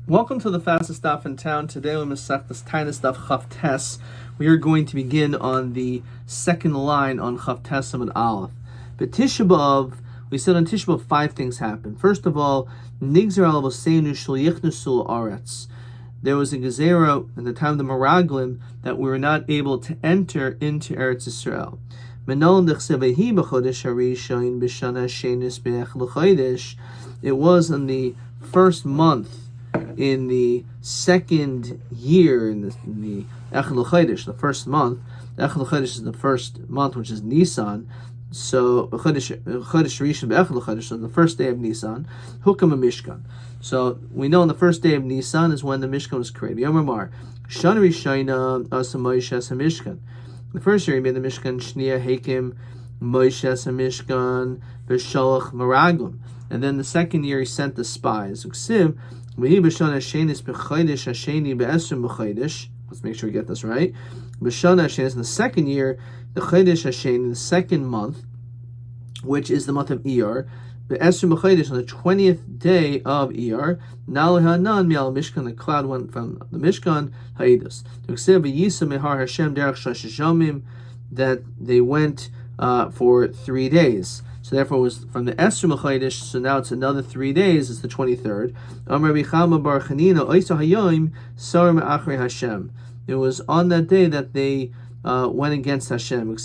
Welcome to the fastest stop in town. Today we masech this Taanit daf Chaf Tes. We are going to begin on the second line on Chaf Tes and Aleph. But Tisha B'Av, we said on Tisha B'Av 5 things happened. First of all, Nigzer al Voseinu Shel Yichnusul Aretz. There was a gezerah in the time of the Meraglim that we were not able to enter into Eretz Yisrael. It was in the first month in the second year in the Echad L'Chodesh, the first month. Echad L'Chodesh is the first month, which is Nisan. So Chodesh Rishon be'Echad L'Chodesh, so the first day of Nisan, Hukam a Mishkan. So we know on the first day of Nisan is when the Mishkan was created. Yom Amar Shana Rishayna Asa Moshe Asa Mishkan. The first year he made the Mishkan Shnia Hakim Moshe Asa Mishkan V'Shalach Meraglim. And then the second year he sent the spies. Uksiv Let's make sure we get this right. In the second year, the Chodesh Hasheni, the second month, which is the month of Iyar, on the 20th day of Iyar, the cloud went from the Mishkan, that they went for 3 days. So therefore it was from the Esrim Chodesh, so now it's another 3 days, it's the 23rd. It was on that day that they went against Hashem.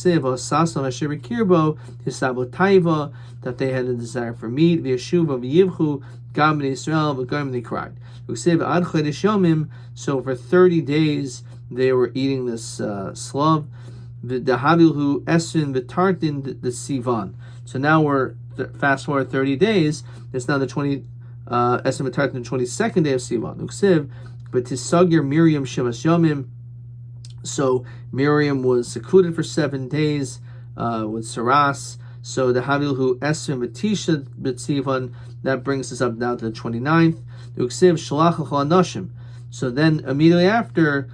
That they had a desire for meat, they cried. So for 30 days they were eating this slav. The So now we're fast forward 30 days. It's now the 22nd day of Sivan. Uksiv, but Tisagir Miriam Shivas Yomim. So Miriam was secluded for 7 days with Saras. So the Havilhu Esrim Batisha B'Tzivan, that brings us up now to the 29th. Uksiv Shalach Nashim. So then immediately after,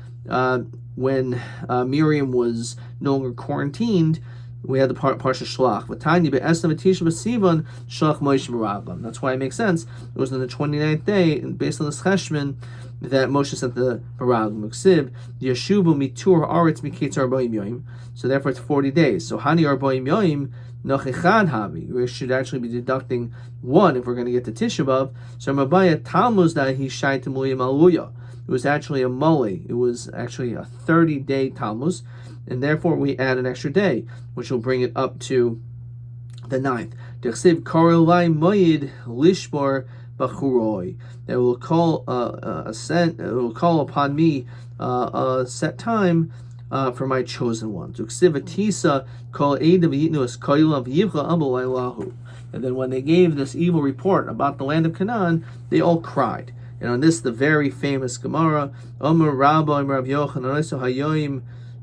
when Miriam was no longer quarantined, we had the Parsha Shlach. That's why it makes sense. It was on the 29th day, and based on this cheshbon, that Moshe sent the Meraglim. So therefore it's 40 days. So Hani Arbaim Yoim Nochechad Havi. We should actually be deducting 1 if we're going to get to Tisha B'Av. So Mabaya Talmuz that he shaitim Luyim Aluya. It was actually a mole. It was actually a 30-day Talmuz, and therefore we add an extra day, which will bring it up to the 9th. That will call it will call upon me a set time for my chosen ones. And then when they gave this evil report about the land of Canaan, they all cried. And on this, the very famous Gemara, Omer Rabbi, Omer Rav Yochanan, Oiso Hayoim,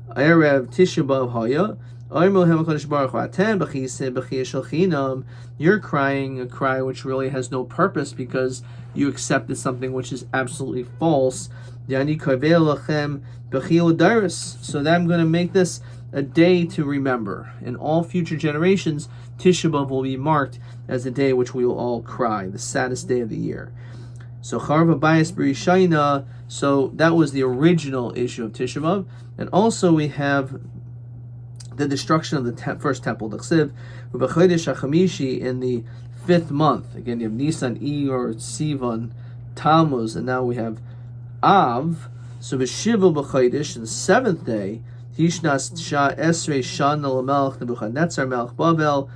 Erev Tisha B'Av Haya, Omer HaKadosh Baruch Hu Atem B'Chiseh B'Chiyah Shel Chinam. You're crying a cry which really has no purpose because you accepted something which is absolutely false. Yani Kaveh Lachem B'Chiyah Daris. So that I'm going to make this a day to remember. In all future generations, Tisha B'Av will be marked as a day which we will all cry, the saddest day of the year. So Charva Bayis B'Rishayna, so that was the original issue of Tisha B'Av. And also we have the destruction of the first temple, the Chsiv, U'B'Chodesh HaChamishi, in the 5th month. Again, you have Nisan, Iyar, Sivan, Tammuz, and now we have Av. So B'Shiva B'Chodesh, in the 7th day, Tishnas Shah Esrei Shana L'Melech Nebuchadnezzar Melech Bavel,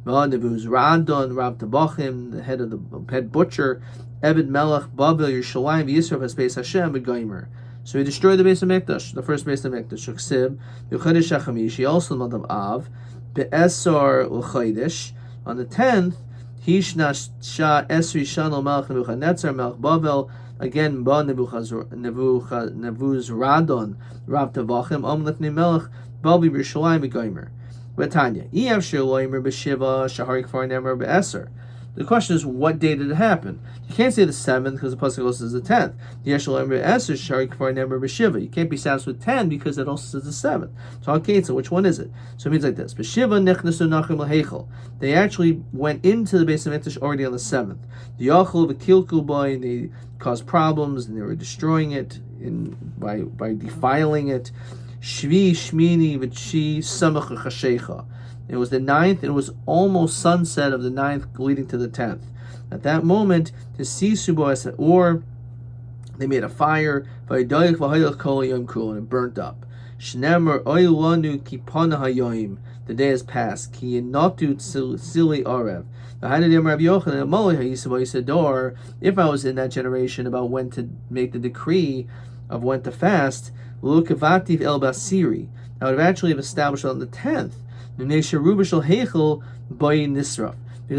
Nebu's Radon, Rab Tabachim, the head butcher, Ebed Melech, Babel, Yerushalayim, Yisrael, Hasbeis Hashem, and Goimer. So he destroyed the base of Mikdash, the first base of Mikdash. Shuksib, Yochadesh HaChamishi, also the month of Av, Be'esor L'Chodesh. On the 10th, Hishna Shah Esri Shana Melech Nebuchadnezzar, Melech Babel, again, Ba Nebu's Radon, Rab Tavachim, Lefnei Melech, Babel, Yerushalayim, and Goimer. Betanya, Ev Shir Loimer B'Shiva, Shahari Kfar Nemer Be'esor. The question is, what day did it happen? You can't say the 7th because the pasuk also says the 10th. You can't be satisfied with 10 because it also says the 7th. So okay, so which one is it? So it means like this: they actually went into the Beis Hamikdash already on the 7th. They caused problems and they were destroying it by defiling it. Shvi Shmini V'Chi Samach Chashecha. It was the 9th, and it was almost sunset of the 9th leading to the 10th. At that moment, to see Suboas or they made a fire, and it burnt up. Shnemer Oilanu Kipana Hayoim. The day has passed. Ki Yinotu Sili Arev. If I was in that generation about when to make the decree of when to fast, I would have actually established on the 10th. Because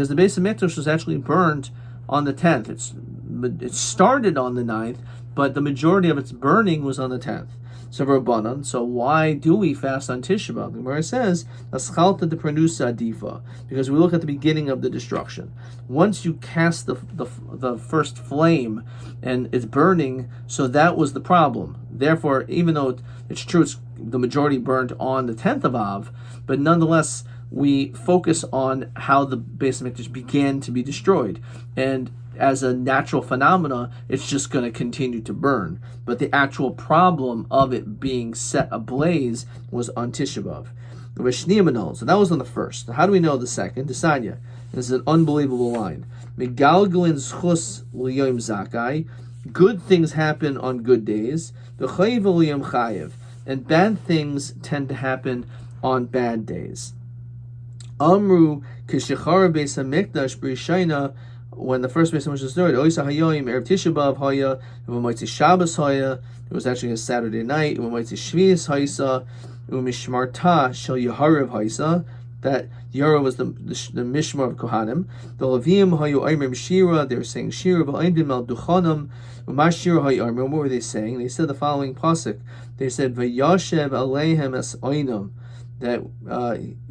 the Beis Hamikdash was actually burnt on the 10th. It started on the 9th, but the majority of its burning was on the 10th. So Rabbanan, so why do we fast on Tisha B'Av? The Gemara says, "Aschalta de pranusa adifa," because we look at the beginning of the destruction. Once you cast the first flame and it's burning, so that was the problem. Therefore, even though it's true, the majority burned on the 10th of Av, but nonetheless, we focus on how the Beis Hamikdash began to be destroyed, and as a natural phenomena, it's just going to continue to burn. But the actual problem of it being set ablaze was on Tisha B'Av. So that was on the first. How do we know the second? Desanya. This is an unbelievable line. Megalgalin zchus l'yom zakai. Good things happen on good days. V'chayiv l'yom chayiv. And bad things tend to happen on bad days. Amru kishachar beis hamikdash b'rishayna. When the first Beis Hamikdash was destroyed, Oisa Hayoim Erev Tisha B'Av Haya, U'Moitzi Shabbos Haya. It was actually a Saturday night. U'Moitzi Shvius Haisa, U'Mishmarta Shel Yeharev Haisa. That Yara was the Mishmar of Kohanim. The Levim Hayu Omer Shira. They were saying Shira V'Aimdim Al Duchanim. U'Mashira Hayu Omer. What were they saying? They said the following pasuk. They said V'Yashev Aleihem Es Oinam. That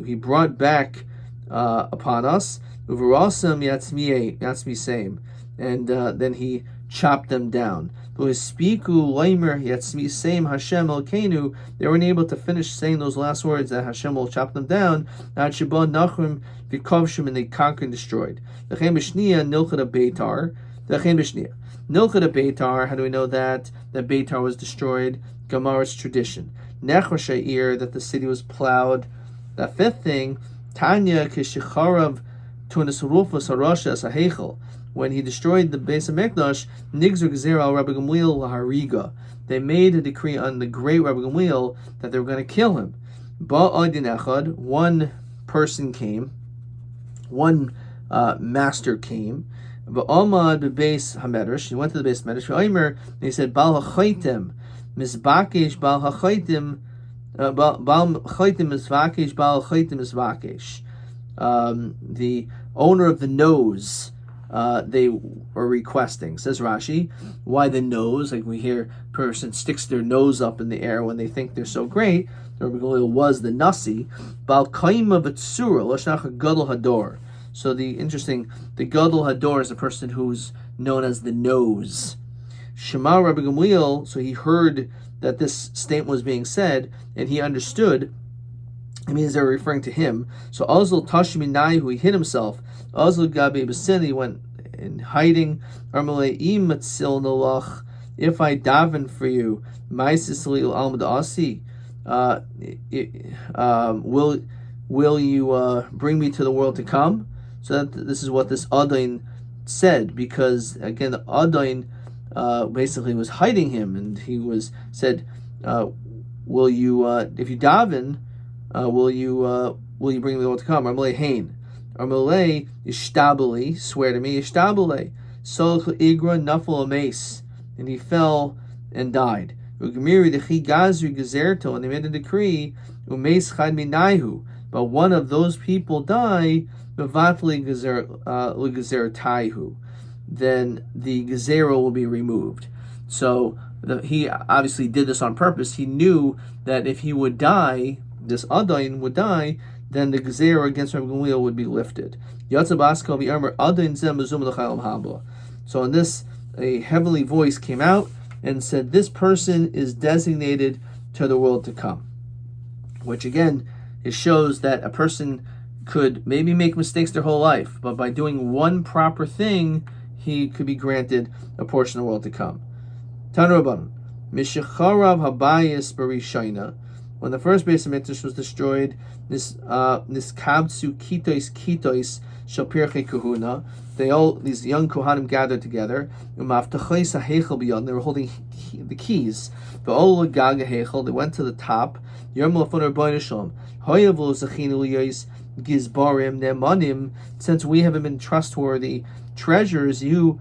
he brought back upon us. Uvarasam yatzmi same, and then he chopped them down. Spiku leimer yatzmi same Hashem elkeinu. They weren't able to finish saying those last words that Hashem will chop them down. Ad sheba nachrim v'kovshim, and they conquered and destroyed. L'chem b'shniya nilchad beitar. L'chem b'shniya nilchad beitar. How do we know that Beitar was destroyed? Gemara's tradition. Nechra sha'ir, that the city was plowed. The fifth thing, Tanya kishicharav. When he destroyed the Beis Hamikdash, Nigzer Gezer al Rabbi Gamliel lahariga. They made a decree on the great Rabbi Gamliel that they were going to kill him. Ba'adin echad, one person came, one master came. Ba'amad bebeis hamedrash, he went to the Beis Hamikdash. And he said, Bal hachaitim, mizbakesh, Bal hachaitim, Bal hachaitim mizbakesh, Bal hachaitim mizbakesh. The owner of the nose, they were requesting. Says Rashi, why the nose? Like we hear a person sticks their nose up in the air when they think they're so great. The Rabbi Gamliel was the nasi. Bal kaima v'tsura l'shnach gadol hador. So the gadol hador is a person who's known as the nose. Shema Rabbi Gamliel, so he heard that this statement was being said, and he understood. It means they're referring to him. So Azul Tashminai, who he hid himself. Azul Gabi Basin, he went in hiding. Armalei Imatzil Nolach, if I daven for you, Maisis Lil Almad Asi, will you bring me to the world to come? So that this is what this Adain said, because again the Adain basically was hiding him, and he said, will you if you daven, will you bring me the world to come? Armalei Hain. Armalei Ishtabali, swear to me, Ishtabale. Solch Igra Nafal Amace, and he fell and died. Ugamiri Dechi Gazri Gezerto, and they made a decree, Umace Chad Minaihu, but one of those people die, Bevatli Gezer Taihu, then the Gezerah will be removed. So he obviously did this on purpose. He knew that if he would die, this Adain would die, then the Gezer against Rabbi Gamliel would be lifted. So in this, a heavenly voice came out and said, this person is designated to the world to come. Which again, it shows that a person could maybe make mistakes their whole life, but by doing one proper thing, he could be granted a portion of the world to come. Tanuraban, Mishacharav Habayis Barishayna. When the first base of Mikdash was destroyed, this Kabtsu Kitois Shapirche Kahuna, these young Kohanim gathered together. They were holding the keys. They went to the top. Since we haven't been trustworthy treasures, you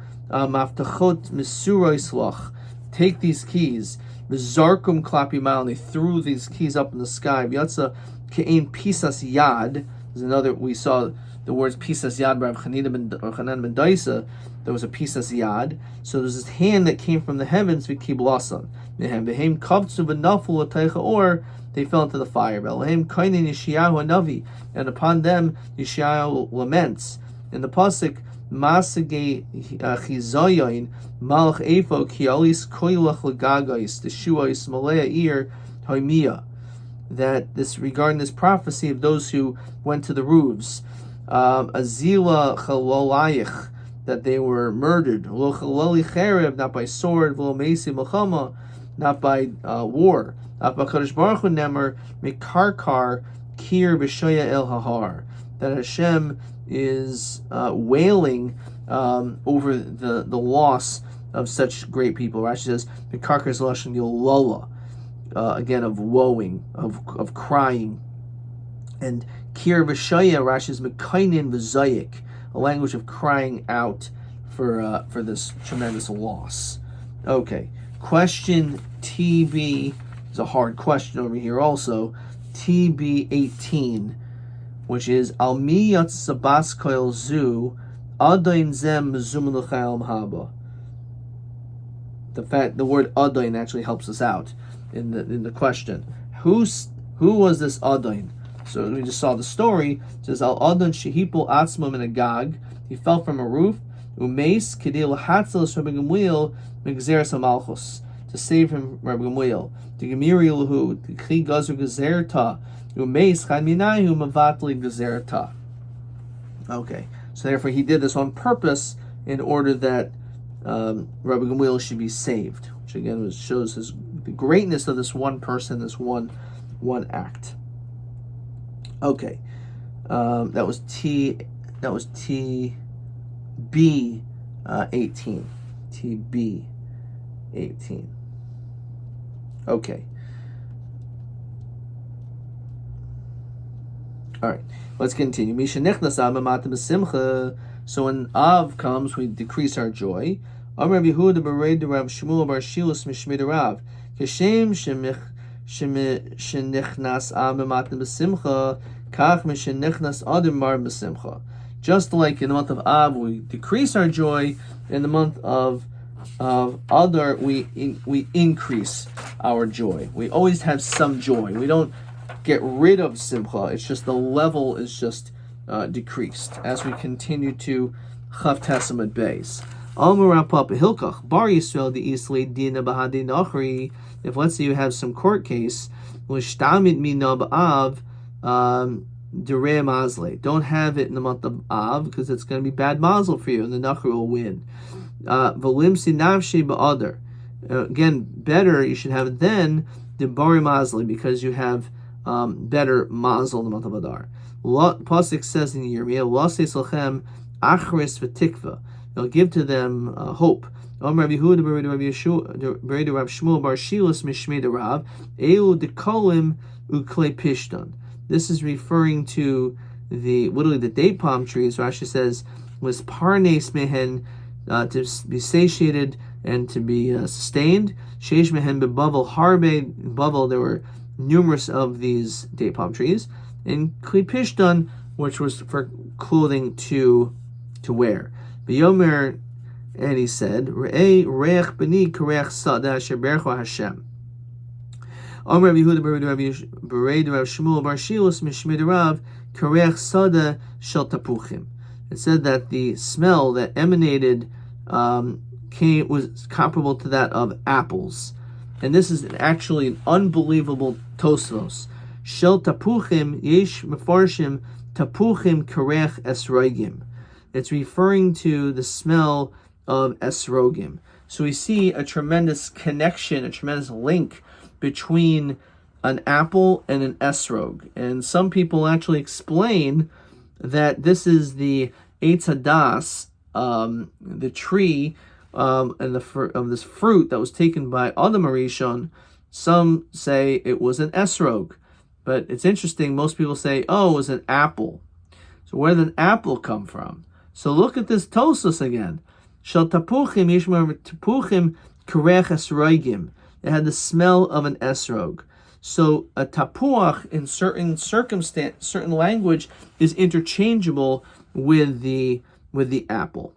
take these keys. Zarkum klapimal, they threw these keys up in the sky. Yatsa ke'ein pisas yad. There's another. We saw the words pisas yad by Chanan ben Daisa. There was a pisas yad. So there's this hand that came from the heavens. V'kiblasan. Behem kavtzu v'naful ataycha, or they fell into the fire. Behem kainin Yeshayahu Navi, and upon them Yeshayahu laments. In the pasuk, Masage chizayin malach efo kialis koilach legagais teshuais malaya ir haimia. That this regarding this prophecy of those who went to the roofs, azila chalolayich, that they were murdered, lo chalali cherev, not by sword, lo meisi milchama, not by war, not by Kadosh Baruch Hu nemer mikarkar kir b'shoya el hahar, that Hashem is wailing over the loss of such great people. Rashi says, "Mikarkar lashon yolola," again of woeing, of crying, and kir v'shaya. Rashi is mekainin v'zayik, a language of crying out for this tremendous loss. Okay, question TB is a hard question over here also. TB 18. Which is Al mi yatzabas koil zu adain zem mezum l'chayil haba. The word adain actually helps us out in the question. Who was this adain? So we just saw the story. It says Al adain shehipol atzmo min agag. He fell from a roof. Umeis kedil hatzel Rabbi Gamliel megzeres hamalchus, to save him, Rabbi Gamliel. To gemiri lahu to kli gazer gezerta. Okay, so therefore he did this on purpose in order that Rabbi Gamliel should be saved, which again shows the greatness of this one person, this one act. Okay, that was TB 18. TB 18. Okay. All right, let's continue. So when Av comes, we decrease our joy. Amar Yehuda bereid Rav Shmuel bar Shilas mishmid Rav. Kashem shenichnas Av b'matam b'simcha, kach mishenichnas Adam mar b'simcha. Just like in the month of Av, we decrease our joy. In the month of Adar, we increase our joy. We always have some joy. We don't get rid of simcha. It's just the level is just decreased as we continue to chav tesamad beis. If let's say you have some court case, don't have it in the month of Av because it's going to be bad mazel for you, and the nachri will win. Again, better you should have it then the bari mazli, because you have better mazel in the month of Adar. Pasuk says in Yirmiyah, "Laseis lachem achris v'tikva." They'll give to them hope. Rabbi Yehuda bereid Rav Shmuel bar Shilas mishmei Rav elu dekolim uklei pishton. This is referring to literally the date palm trees. Rashi says was parnes mehen, to be satiated and to be sustained. Sheish mehen bebavel harbe. In Bavel there were numerous of these date palm trees, and kli pishton, which was for clothing to wear. V'yomer, and he said, Re'ei reich b'ni kareich sada asher bercho Hashem. Amar Rabbi Yehuda bereid Rav Shmuel bar Shilas mishmid Rav Kareach Sada Shel Tapuchim. It said that the smell that emanated was comparable to that of apples. And this is actually an unbelievable tosfos. Shel Tapuchim Yesh Mefarshim Tapuchim Kareach Esrogim. It's referring to the smell of esrogim. So we see a tremendous connection, a tremendous link between an apple and an esrog. And some people actually explain that this is the Eitz Hadas, the tree and of this fruit that was taken by Adam Arishon. Some say it was an esrog. But it's interesting, most people say, oh, it was an apple. So where did an apple come from? So look at this Tosos again. Shel tapuchim yishmar tapuchim karech esrogim. It had the smell of an esrog. So a tapuach in certain circumstance, certain language, is interchangeable with the apple.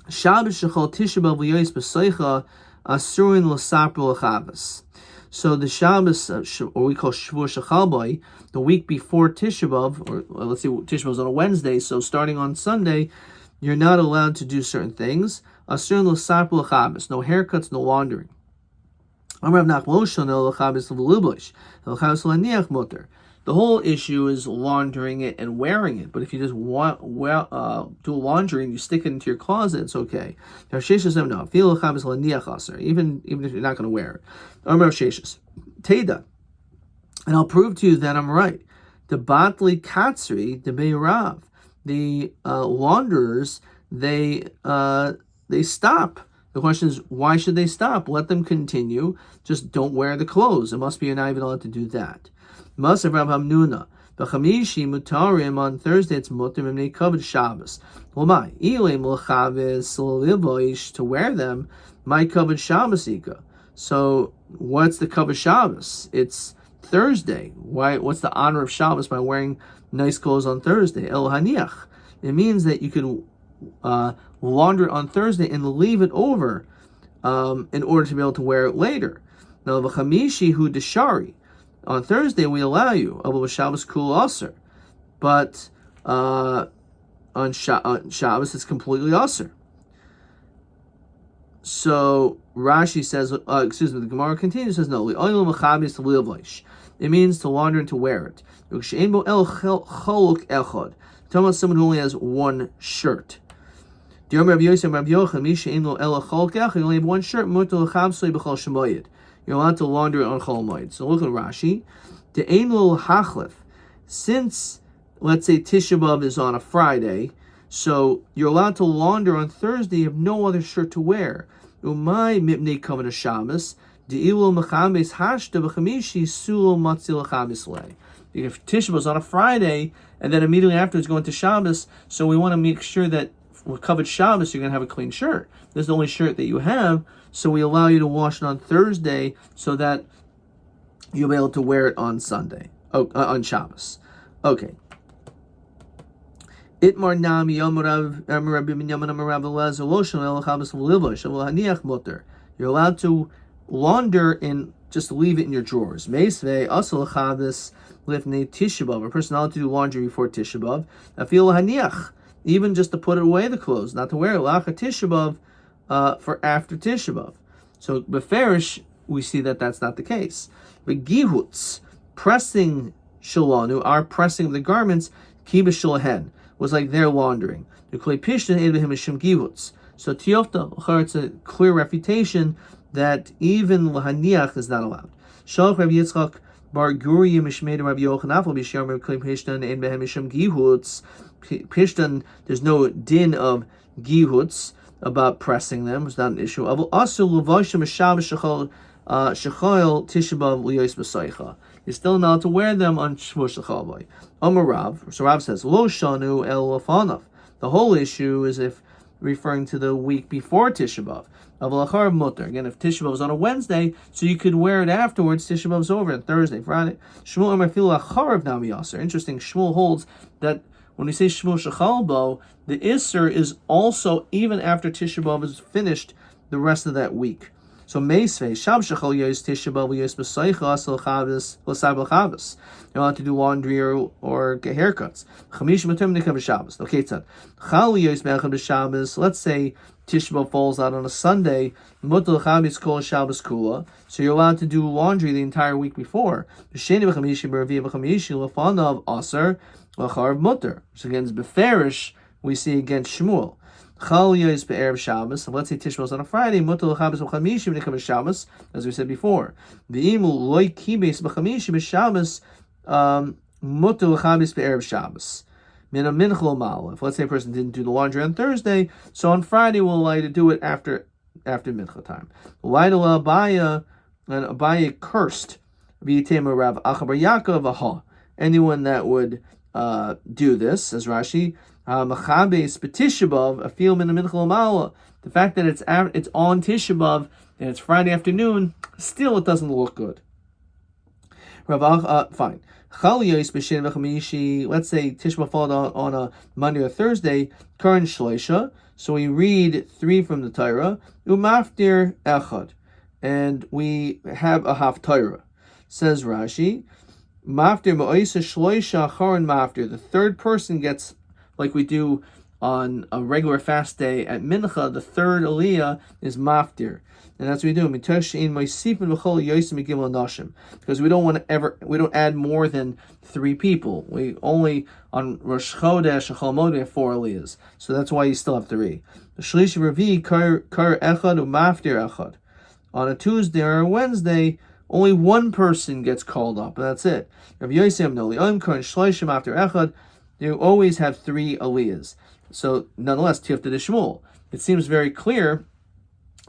Shabbos shechol tisha b'av liyos b'soicha asurin l'sapro l'chavas. So the Shabbos, or we call Shavuot Shechalboi, the week before Tisha B'av, or let's say Tisha B'av is on a Wednesday, so starting on Sunday, you're not allowed to do certain things. Asur l'sapro l'chabes, no haircuts, no laundering. The whole issue is laundering it and wearing it. But if you just do laundry and you stick it into your closet, it's okay. Even if you're not going to wear it. Teda, and I'll prove to you that I'm right. The Batli Katsri, the Beirav, the launderers, they stop. The question is, why should they stop? Let them continue. Just don't wear the clothes. It must be you're not even allowed to do that. Masav Rav Hamnuna. B'chamishi mutarim on Thursday. It's mutar mimnei kavod Shabbos. L'mai ilem l'chaves l'livoish to wear them. My kavod Shabbosika. So what's the kavod Shabbos? It's Thursday. Why? What's the honor of Shabbos by wearing nice clothes on Thursday? El haniach. It means that you could launder it on Thursday and leave it over in order to be able to wear it later. Now, v'chamishi hu deshari. On Thursday we allow you. Abu Shabbos kul aser, but on Shabbos it's completely aser. So Rashi says, the Gemara continues, says no. It means to launder and to wear it. Talking about someone who only has one shirt. You only have one shirt. You're allowed to launder it on Chol Moed. So look at Rashi. Since, let's say, Tisha B'av is on a Friday, so you're allowed to launder on Thursday. You have no other shirt to wear. Umay mipnei kavod Shabbos. De'ilu mechabes hashta b'chamishi sulo matzil chabes lei. If Tisha B'av is on a Friday, and then immediately afterwards going to Shabbos, so we want to make sure that with covered Shabbos, you're going to have a clean shirt. This is the only shirt that you have, so we allow you to wash it on Thursday so that you'll be able to wear it on Sunday, on Shabbos. Okay. Itmar nam yomarav Rabbi Binyamin amarav elazar loshon el chabos v'livosh haniach muter. You're allowed to launder and just leave it in your drawers. Meisvei asal chabos lifnei Tisha B'av. A person allowed to do laundry before Tisha B'av. Afil haniach. Even just to put away the clothes, not to wear it. Lacha Tisha B'av for after Tisha B'av. So beferish, we see that that's not the case. But gihuts, pressing shalanu, our pressing of the garments, kiba shalahen, was like their laundering. The klei pishtan edvehim mishum gihuts. So tiyofta, it's a clear refutation that even lahaniach is not allowed. Shalach Rabbi Yitzchak bar Guriya mishmei Rabbi Yochanan afal b'shiyam klei pishtan edvehim mishum gihuts. Pishtan, there's no din of gihuts about pressing them. It's not an issue. You're still not to wear them on Shavuot Shechalboi. Rav. So Rav says, Lo shanu el lafanav. The whole issue is if referring to the week before Tisha B'av. Again, if Tisha B'av is on a Wednesday, so you could wear it afterwards. Tisha B'av is over on Thursday, Friday. Interesting. Shmuel holds that when we say Shavuot Shechalboi, the Isser is also even after Tisha B'av is finished the rest of that week. So Meisvei Shab Shechol Yos Tisha B'Av Yos B'Soicha Asal Chavos L'Sab L'Chavos. You want to do laundry or get haircuts. Chamish Matum Nikam B'Shabbos. Okay, it's Chal Yos Me'achad B'Shabbos. Let's say Tisha B'Av falls out on a Sunday. Mutal Chavos Kol Shabbos Kula. So you're allowed to do laundry the entire week before. B'Sheni B'Chamishi B'Revi B'Chamishi L'Fanav Aser L'Charv Mutter. So again, it's Beferish. We see against Shmuel. Chal Yos Be'erev Shabbos. So let's say Tisha B'Av on a Friday. Mutal Chavos B'Chamishi B'Nikam Shabbos, as we said before. V'imu Loi Kibes B'Chamishi B'Shabbos. Mutal Chavos Be'erev Shabbos. Mina Minchol Mal. If let's say a person didn't do the laundry on Thursday, so on Friday we'll allow you to do it after Mincha time. Laila Abaya, and Abaya cursed. V'yitema Rav Achabar Yaakov Aha. Anyone that would do this, as Rashi, Machabes B'Tisha B'Av Afil Mina Minchol Mal. The fact that it's on Tisha B'Av and it's Friday afternoon, still it doesn't look good. Fine. Let's say Tisha B'Av falls on a Monday or Thursday, Karan Shloisha. So we read 3 from the Torah, Umaftir Echad, and we have a Haftarah. Says Rashi, Maftir Ma'isa Shloisha Charan Maftir. The third person gets, like we do on a regular fast day at Mincha, the third Aliyah is Maftir. And that's what we do. Because we don't add more than 3 people. We only, on Rosh Chodesh and Chol Moed, we have 4 aliyahs. So that's why you still have 3. The Shlish Revi, Kar Echad, Umaftir Echad. On a Tuesday or a Wednesday, only 1 person gets called up, and that's it. Rav Yosem Noli Om Kar Shloshim after Echad, you always have 3 aliyahs. So nonetheless, Tifta de Shmuel. It seems very clear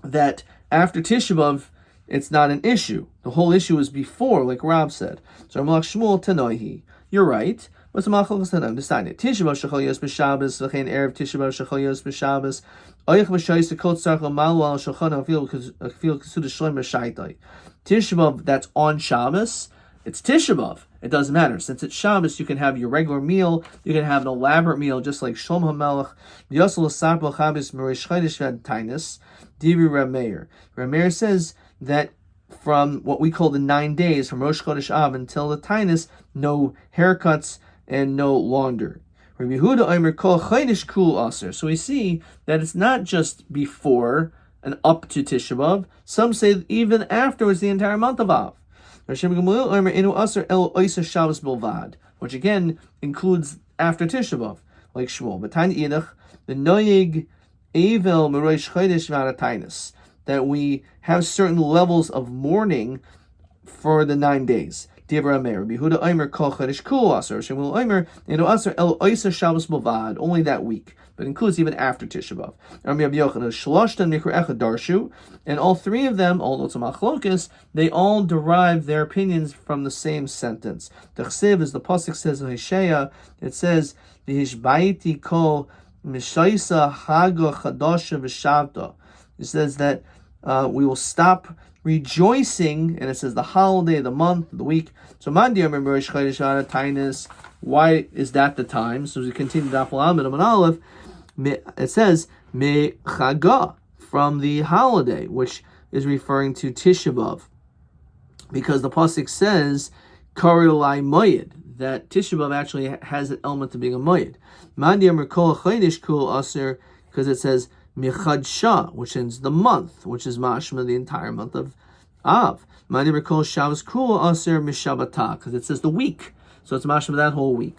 that after Tisha B'Av, it's not an issue. The whole issue is before, like Rab said. So Malach Shmuel Tanoihi. You're right. What's the Malach Shmuel? Decided. Tisha B'Av Shechol Yos B'Shabbos. V'chein Erev Tisha B'Av Shechol Yos B'Shabbos. Oyach B'Shayis Kol Tzarch L'Malu Al Shulchan Afil Kesudah Shloim B'Shaitai. Tisha B'Av that's on Shabbos. It's Tisha B'Av. It doesn't matter. Since it's Shabbos, you can have your regular meal. You can have an elaborate meal, just like Shlomo HaMelech. Yosel L'Sarpel Chabis Merish Chodesh V'ad Taanit. Divi Rameir. Rameir says that from what we call the 9 days, from Rosh Chodesh Av until the Taanit, no haircuts and no launder. Rabbi Yehuda Omer Kol Chodesh Kul Aser. So we see that it's not just before and up to Tisha B'Av. Some say even afterwards, the entire month of Av. Which again includes after Tisha B'Av, like Shmuel. But the Noyig Evel Merosh Chodesh V'ad Taanit, that we have certain levels of mourning for the 9 days. Only that week, but includes even after Tisha B'Av. And all 3 of them, although it's a machlokas, they all derive their opinions from the same sentence. The Chsiv, as the pasuk says in Hosea, it says, "V'hishbaiti kol mishaisa haga chadasha v'shavta." It says that we will stop rejoicing, and it says the holiday, the month, the week. So Mandir Rosh Chodesh V'ad Taanit. Why is that the time? So as we continue Daf Lamed Amud Aleph, it says me chaga, from the holiday, which is referring to Tisha B'Av, because the pasuk says Karilai Moyed, that Tisha B'Av actually has an element of being a Moyed. Mandir Merkol Chodesh Kul Aser, because it says Michadsha, which is the month, which is mashma the entire month of Av. Mandir Merkol Shabbos Kul Aser Mishabata, because it says the week, so it's mashma that whole week.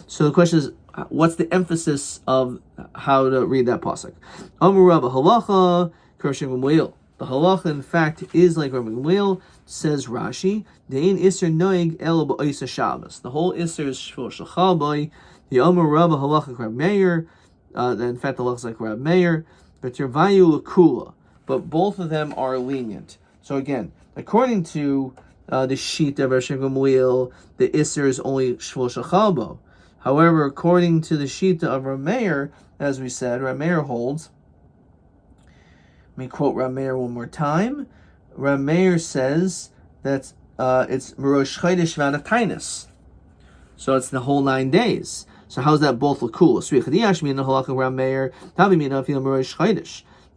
So the question is, what's the emphasis of how to read that pasuk? Amar Rabba halacha Kershim Gamliel. The halacha, in fact, is like Rabbi Gamliel. Says Rashi, Dein Isser Noig El Ba'isa Shabbos. The whole Isser is Shvul Shachabai. The Amar Rabba halacha Rab Meir. In fact, the halacha is like Rab Meir. But Tervayu Lakula. But both of them are lenient. So again, according to the sheet of Rabbi Gamliel, the Isser is only Shvul Shachabai. However, according to the Shita of Rameir, as we said, Rameir holds, let me quote Rameir one more time. Rameir says that it's Rosh Chodesh V'ad Taanit. So it's the whole 9 days. So how's that both lakula?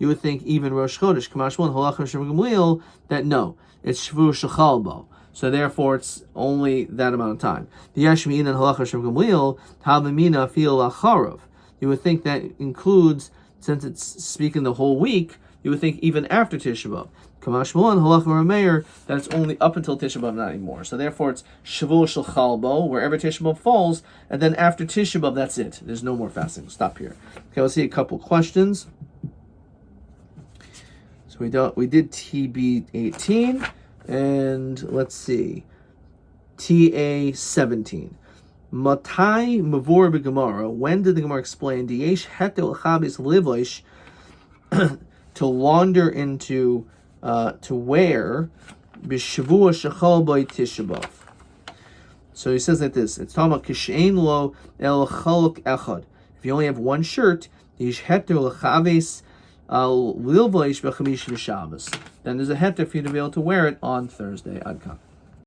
you would think even Rosh Chodesh, Kamash One, Halacha Shem Gamliel, that no, it's Shavu Shechalbo. So therefore, it's only that amount of time. The Yashmi'in and Halacha Shem Gamliel, Havamina Fil Acharov. You would think that includes, since it's speaking the whole week, you would think even after Tisha B'Av. Kamash Malon, Halacha Rameir, that it's only up until Tisha B'Av, not anymore. So therefore, it's Shavua Shel Chalbo, wherever Tisha B'Av falls, and then after Tisha B'Av, that's it. There's no more fasting. Stop here. Okay, let's see a couple questions. So we did TB 18, and let's see, TA 17. Matai Mavor b'Gemara. When did the Gemara explain Diesh Hetel Chabis Livoish to launder into to wear b'Shavua Shechal B'Ay Tisha B'Av? So he says like this. It's talking about Kishein Lo El Chaluk Echad. If you only have one shirt, Diesh Hetel Chabis Livoish b'Chamish v'Shabbos. Then there's a heter for you to be able to wear it on Thursday. Adkan.